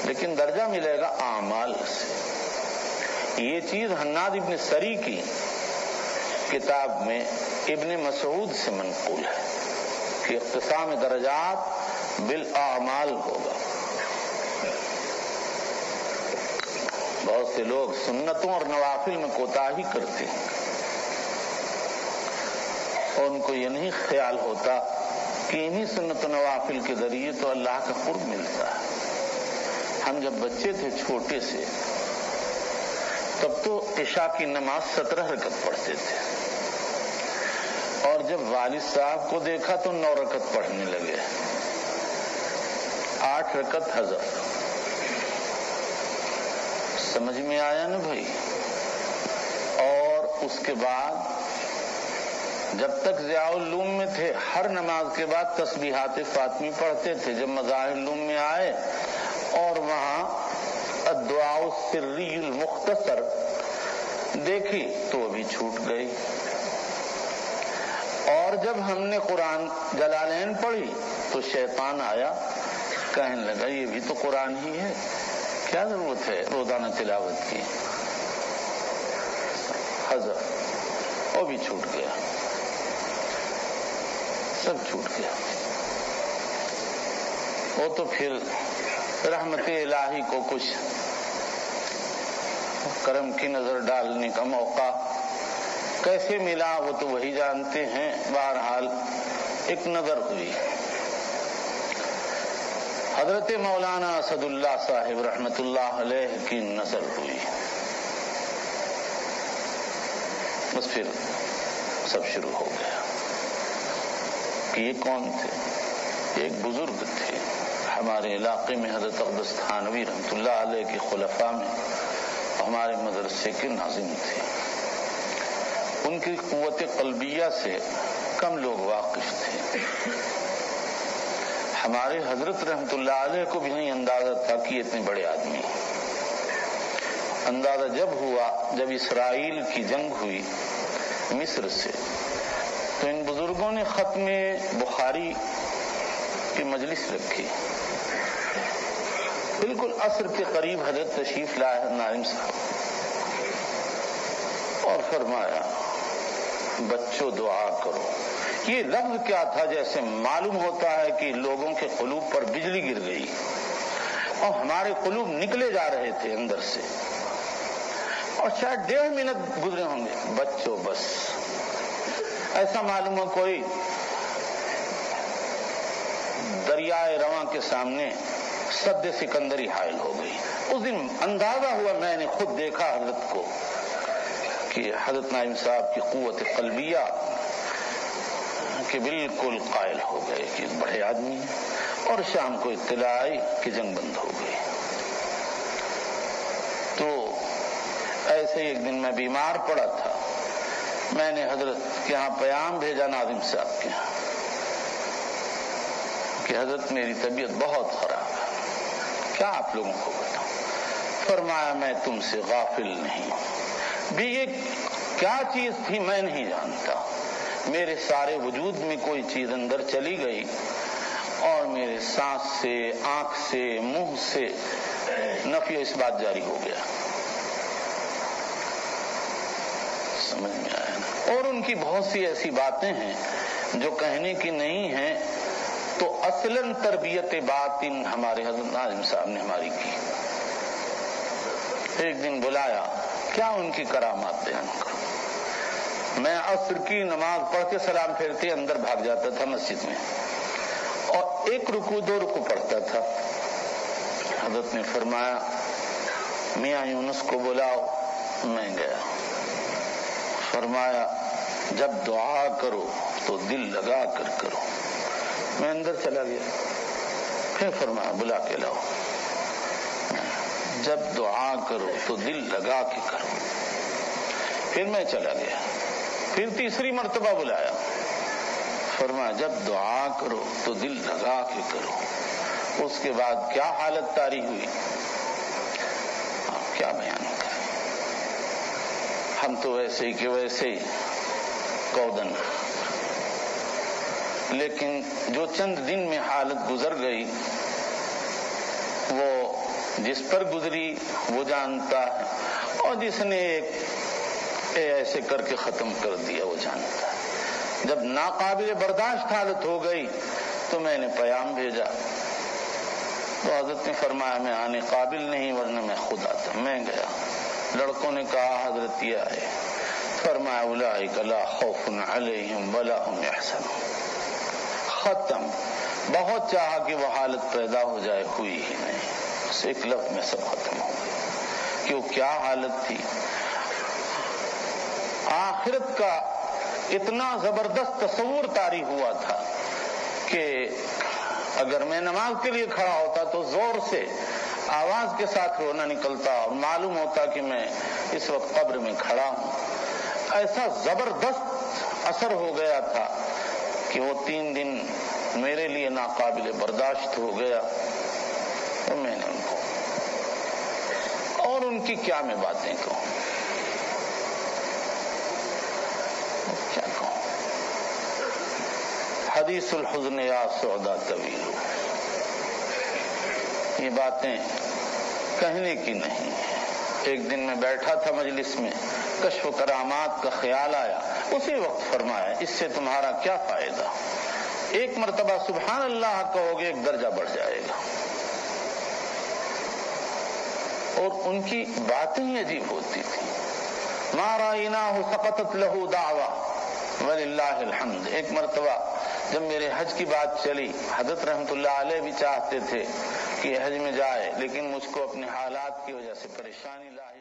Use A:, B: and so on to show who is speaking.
A: لیکن درجہ ملے گا اعمال سے. یہ چیز حناد ابن سری کی کتاب میں ابن مسعود سے منقول ہے کہ اقتسام درجات بالاعمال ہوگا. بہت سے لوگ سنتوں اور نوافل میں کوتاہی کرتے ہیں اور ان کو یہ نہیں خیال ہوتا کہ انہی سنت و نوافل کے ذریعے تو اللہ کا قرب ملتا ہے. ہم جب بچے تھے چھوٹے سے تب تو عشاء کی نماز 17 رکعت پڑھتے تھے اور جب والد صاحب کو دیکھا تو 9 رکعت پڑھنے لگے. 8 رکعت حذف. سمجھ میں آیا نا بھائی. اور اس کے بعد جب تک ضیاء العلوم میں تھے ہر نماز کے بعد تسبیحات فاطمی پڑھتے تھے. جب مظاہر العلوم میں آئے اور وہاں الدعاء السری المختصر دیکھی تو ابھی چھوٹ گئی. اور جب ہم نے قرآن جلالین پڑھی تو شیطان آیا, کہنے لگا یہ بھی تو قرآن ہی ہے, کیا ضرورت ہے روزانہ تلاوت کی. حذف وہ بھی چھوٹ گیا, سب چھوٹ گیا. وہ تو پھر رحمت الہی کو کچھ کرم کی نظر ڈالنے کا موقع کیسے ملا وہ تو وہی جانتے ہیں. بہرحال ایک نظر ہوئی. حضرت مولانا اسد اللہ صاحب رحمت اللہ علیہ کی نظر ہوئی. بس پھر سب شروع ہو گیا کہ یہ کون تھے. ایک بزرگ تھے ہمارے علاقے میں, حضرت اقدس تھانوی رحمت اللہ علیہ کے خلفاء میں ہمارے مدرسے کے ناظم تھے. ان کی قوت قلبیہ سے کم لوگ واقف تھے. ہمارے حضرت رحمت اللہ علیہ کو بھی نہیں اندازہ تھا کہ اتنے بڑے آدمی. اندازہ جب ہوا جب اسرائیل کی جنگ ہوئی مصر سے, تو ان بزرگوں نے ختم بخاری کی مجلس رکھی. بالکل عصر کے قریب حضرت تشریف لائے نائم صاحب اور فرمایا بچوں دعا کرو. یہ لفظ کیا تھا جیسے معلوم ہوتا ہے کہ لوگوں کے قلوب پر بجلی گر گئی اور ہمارے قلوب نکلے جا رہے تھے اندر سے, اور شاید 1.5 منٹ گزرے ہوں گے. بچوں بس ایسا معلوم ہو کوئی دریائے رواں کے سامنے سد سکندری حائل ہو گئی. اس دن اندازہ ہوا, میں نے خود دیکھا حضرت کو کہ حضرت نائم صاحب کی قوت قلبیہ کہ بالکل قائل ہو گئے کہ بڑے آدمی ہیں. اور شام کو اطلاع آئی کہ جنگ بند ہو گئی. تو ایسے ایک دن میں بیمار پڑا تھا. میں نے حضرت کے ہاں پیام بھیجا ناظم صاحب کے ہاں کہ حضرت میری طبیعت بہت خراب ہے, کیا آپ لوگوں کو بتاؤں. فرمایا میں تم سے غافل نہیں ہوں. بھی یہ کیا چیز تھی میں نہیں جانتا. میرے سارے وجود میں کوئی چیز اندر چلی گئی اور میرے سانس سے, آنکھ سے, منہ سے نفی اس بات جاری ہو گیا. سمجھ میں آیا نا. اور ان کی بہت سی ایسی باتیں ہیں جو کہنے کی نہیں ہیں. تو اصلاً تربیت باطن ہمارے حضرت ناظم صاحب نے ہماری کی. ایک دن بلایا, کیا ان کی کرامات بیان کروں. میں عصر کی نماز پڑھ کے سلام پھیرتے اندر بھاگ جاتا تھا مسجد میں اور 1 رکوع 2 رکوع پڑھتا تھا. حضرت نے فرمایا میاں یونس کو بلاؤ. میں گیا. فرمایا جب دعا کرو تو دل لگا کر کرو. میں اندر چلا گیا. پھر فرمایا بلا کے لاؤ. جب دعا کرو تو دل لگا کے کرو. پھر میں چلا گیا. پھر تیسری مرتبہ بلایا. فرمایا جب دعا کرو تو دل لگا کے کرو. اس کے بعد کیا حالت طاری ہوئی کیا بیان کریں. ہم تو ویسے ہی کہ ویسے ہی کودن, لیکن جو چند دن میں حالت گزر گئی وہ جس پر گزری وہ جانتا ہے، اور جس نے ایسے کر کے ختم کر دیا وہ جانتا ہے۔ جب ناقابل برداشت حالت ہو گئی تو میں نے پیام بھیجا، تو حضرت نے فرمایا میں آنے قابل نہیں ورنہ میں خود آتا۔ میں گیا، لڑکوں نے کہا حضرت یہ آئے، فرمایا اولئک لا خوف علیہم ولا هم یحزنون۔ ختم۔ بہت چاہا کہ وہ حالت پیدا ہو جائے، ہوئی ہی نہیں، بس ایک لفظ میں سب ختم ہو گیا کہ وہ کیا حالت تھی۔ آخرت کا اتنا زبردست تصور طاری ہوا تھا کہ اگر میں نماز کے لیے کھڑا ہوتا تو زور سے آواز کے ساتھ رونا نکلتا اور معلوم ہوتا کہ میں اس وقت قبر میں کھڑا ہوں۔ ایسا زبردست اثر ہو گیا تھا کہ وہ 3 دن میرے لیے ناقابل برداشت ہو گیا، اور میں نے ان کو، اور ان کی کیا میں باتیں کہوں، کیا کہوں۔ حدیث الحزن یا سودا طویل، یہ باتیں کہنے کی نہیں۔ ایک دن میں بیٹھا تھا مجلس میں، کشف و کرامات کا خیال آیا، اسی وقت فرمایا اس سے تمہارا کیا فائدہ، ایک مرتبہ سبحان اللہ کہو گے 1 درجہ بڑھ جائے گا۔ اور ان کی باتیں ہی عجیب ہوتی تھی۔ ما رأیناہ سقطت لہ دعوی وللہ الحمد۔ ایک مرتبہ جب میرے حج کی بات چلی، حضرت رحمت اللہ علیہ بھی چاہتے تھے کہ حج میں جائے، لیکن مجھ کو اپنے حالات کی وجہ سے پریشانی لاحق